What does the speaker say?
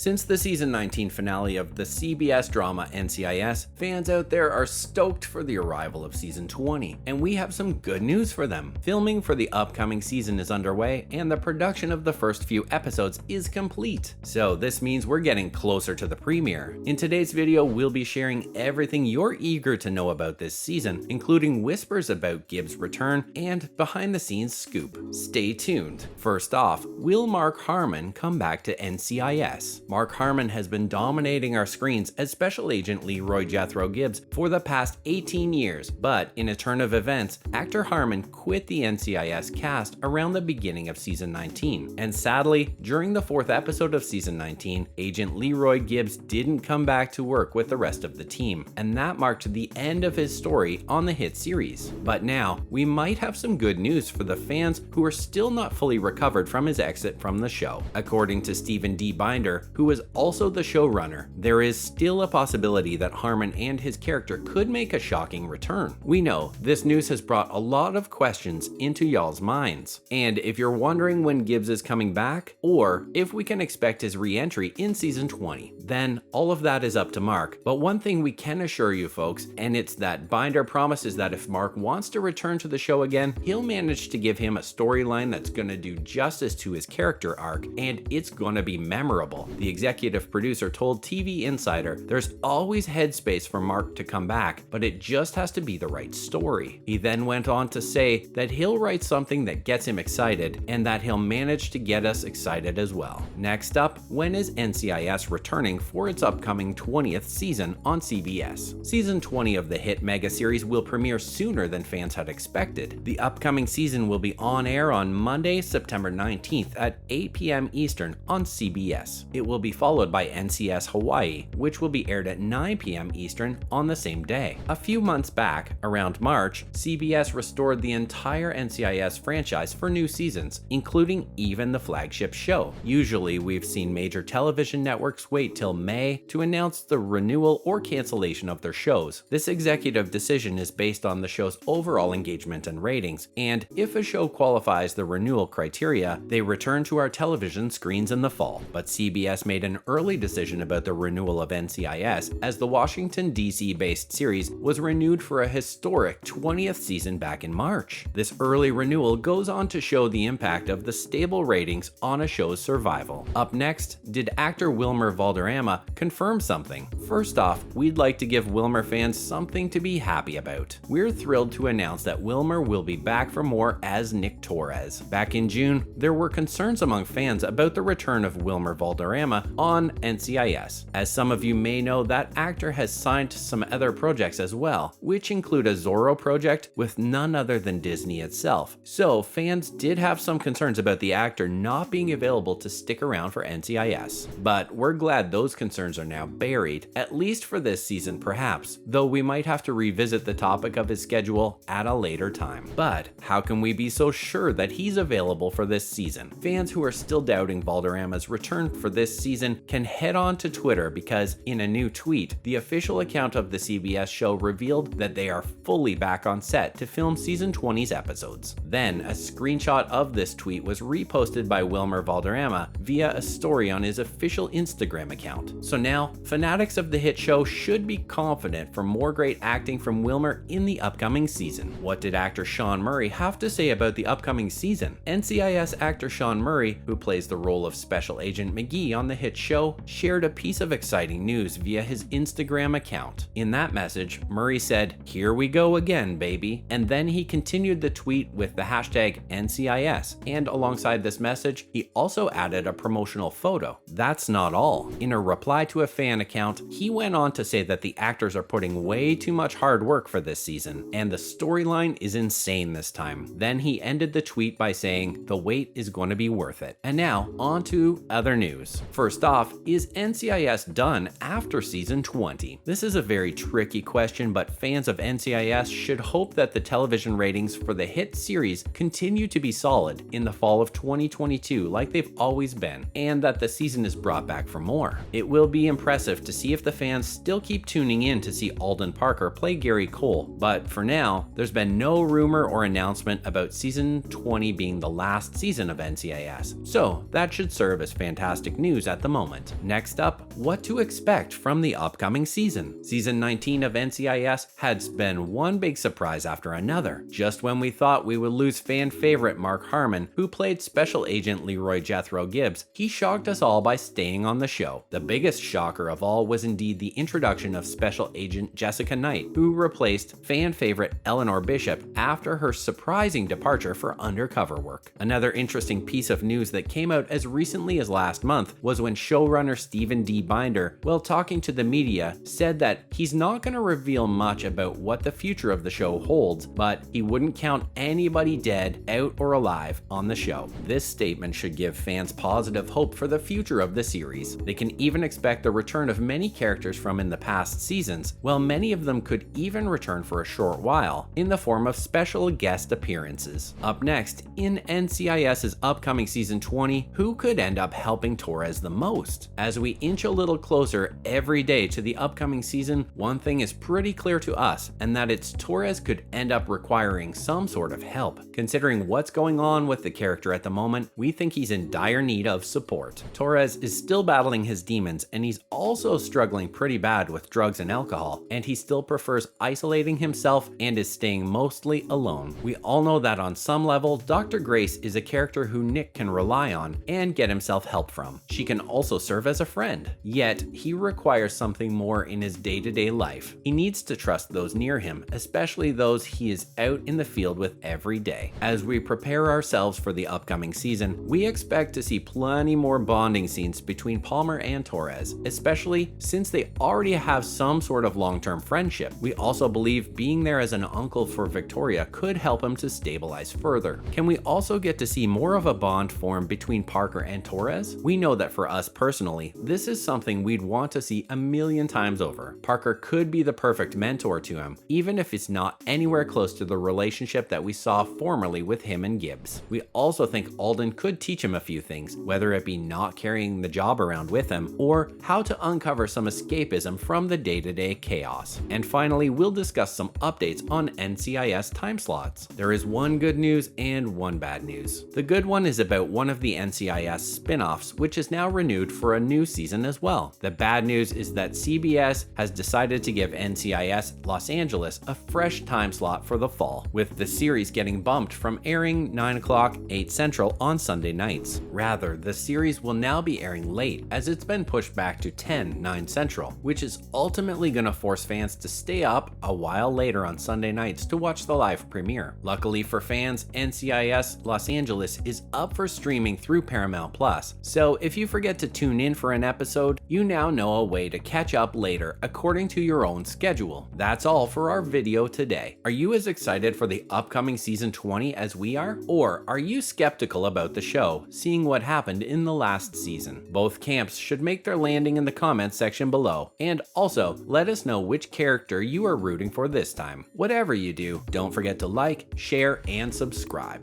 Since the season 19 finale of the CBS drama NCIS, fans out there are stoked for the arrival of season 20, and we have some good news for them. Filming for the upcoming season is underway, and the production of the first few episodes is complete. So this means we're getting closer to the premiere. In today's video, we'll be sharing everything you're eager to know about this season, including whispers about Gibbs' return and behind-the-scenes scoop. Stay tuned. First off, will Mark Harmon come back to NCIS? Mark Harmon has been dominating our screens as Special Agent Leroy Jethro Gibbs for the past 18 years, but in a turn of events, actor Harmon quit the NCIS cast around the beginning of season 19. And sadly, during the 4th episode of season 19, Agent Leroy Gibbs didn't come back to work with the rest of the team, and that marked the end of his story on the hit series. But now, we might have some good news for the fans who are still not fully recovered from his exit from the show. According to Stephen D. Binder, who is also the showrunner, there is still a possibility that Harmon and his character could make a shocking return. We know this news has brought a lot of questions into y'all's minds. And if you're wondering when Gibbs is coming back, or if we can expect his re-entry in season 20, then all of that is up to Mark. But one thing we can assure you folks, and it's that Binder promises that if Mark wants to return to the show again, he'll manage to give him a storyline that's gonna do justice to his character arc, and it's gonna be memorable. The executive producer told TV Insider there's always headspace for Mark to come back, but it just has to be the right story. He then went on to say that he'll write something that gets him excited, and that he'll manage to get us excited as well. Next up, when is NCIS returning for its upcoming 20th season on CBS? Season 20 of the hit mega series will premiere sooner than fans had expected. The upcoming season will be on air on Monday, September 19th at 8 p.m. Eastern on CBS. It will be followed by NCIS Hawaii, which will be aired at 9 p.m. Eastern on the same day. A few months back, around March, CBS restored the entire NCIS franchise for new seasons, including even the flagship show. Usually, we've seen major television networks wait till May to announce the renewal or cancellation of their shows. This executive decision is based on the show's overall engagement and ratings, and if a show qualifies the renewal criteria, they return to our television screens in the fall. But CBS made an early decision about the renewal of NCIS, as the Washington, D.C. based series was renewed for a historic 20th season back in March. This early renewal goes on to show the impact of the stable ratings on a show's survival. Up next, did actor Wilmer Valderrama confirm something? First off, we'd like to give Wilmer fans something to be happy about. We're thrilled to announce that Wilmer will be back for more as Nick Torres. Back in June, there were concerns among fans about the return of Wilmer Valderrama on NCIS. As some of you may know, that actor has signed to some other projects as well, which include a Zorro project with none other than Disney itself. So fans did have some concerns about the actor not being available to stick around for NCIS. But we're glad those concerns are now buried, at least for this season perhaps, though we might have to revisit the topic of his schedule at a later time. But how can we be so sure that he's available for this season? Fans who are still doubting Valderrama's return for this season can head on to Twitter, because in a new tweet, the official account of the CBS show revealed that they are fully back on set to film season 20's episodes. Then, a screenshot of this tweet was reposted by Wilmer Valderrama via a story on his official Instagram account. So now, fanatics of the hit show should be confident for more great acting from Wilmer in the upcoming season. What did actor Sean Murray have to say about the upcoming season? NCIS actor Sean Murray, who plays the role of Special Agent McGee on the hit show, shared a piece of exciting news via his Instagram account. In that message, Murray said, "Here we go again, baby." And then he continued the tweet with the hashtag NCIS, and alongside this message, he also added a promotional photo. That's not all. In a reply to a fan account, he went on to say that the actors are putting way too much hard work for this season, and the storyline is insane this time. Then he ended the tweet by saying, "The wait is going to be worth it." And now, on to other news. First off, is NCIS done after season 20? This is a very tricky question, but fans of NCIS should hope that the television ratings for the hit series continue to be solid in the fall of 2022 like they've always been, and that the season is brought back for more. It will be impressive to see if the fans still keep tuning in to see Alden Parker play Gary Cole, but for now, there's been no rumor or announcement about season 20 being the last season of NCIS, so that should serve as fantastic news at the moment. Next up, what to expect from the upcoming season. Season 19 of NCIS has been one big surprise after another. Just when we thought we would lose fan favorite Mark Harmon, who played Special Agent Leroy Jethro Gibbs, he shocked us all by staying on the show. The biggest shocker of all was indeed the introduction of Special Agent Jessica Knight, who replaced fan favorite Eleanor Bishop after her surprising departure for undercover work. Another interesting piece of news that came out as recently as last month was when showrunner Stephen D. Binder, while talking to the media, said that he's not going to reveal much about what the future of the show holds, but he wouldn't count anybody dead, out or alive, on the show. This statement should give fans positive hope for the future of the series. They can even expect the return of many characters from in the past seasons, while many of them could even return for a short while, in the form of special guest appearances. Up next, in NCIS's upcoming season 20, who could end up helping Torres the most? As we inch a little closer every day to the upcoming season, one thing is pretty clear to us, and that it's Torres could end up requiring some sort of help. Considering what's going on with the character at the moment, we think he's in dire need of support. Torres is still battling his demons, and he's also struggling pretty bad with drugs and alcohol, and he still prefers isolating himself and is staying mostly alone. We all know that on some level, Dr. Grace is a character who Nick can rely on and get himself help from. She can also serve as a friend, yet he requires something more in his day-to-day life. He needs to trust those near him, especially those he is out in the field with every day. As we prepare ourselves for the upcoming season, we expect to see plenty more bonding scenes between Palmer and Torres, especially since they already have some sort of long-term friendship. We also believe being there as an uncle for Victoria could help him to stabilize further. Can we also get to see more of a bond form between Parker and Torres? We know that for us personally, this is something we'd want to see a million times over. Parker could be the perfect mentor to him, even if it's not anywhere close to the relationship that we saw formerly with him and Gibbs. We also think Alden could teach him a few things, whether it be not carrying the job around with him, or how to uncover some escapism from the day-to-day chaos. And finally, we'll discuss some updates on NCIS time slots. There is one good news and one bad news. The good one is about one of the NCIS spin-offs, which is now renewed for a new season as well. The bad news is that CBS has decided to give NCIS Los Angeles a fresh time slot for the fall, with the series getting bumped from airing 9 o'clock, 8 Central on Sunday nights. Rather, the series will now be airing late, as it's been pushed back to 10, 9 Central, which is ultimately going to force fans to stay up a while later on Sunday nights to watch the live premiere. Luckily for fans, NCIS Los Angeles is up for streaming through Paramount Plus, so if you forget to tune in for an episode, you now know a way to catch up later according to your own schedule. That's all for our video today. Are you as excited for the upcoming season 20 as we are? Or are you skeptical about the show, seeing what happened in the last season? Both camps should make their landing in the comments section below, and also let us know which character you are rooting for this time. Whatever you do, don't forget to like, share, and subscribe.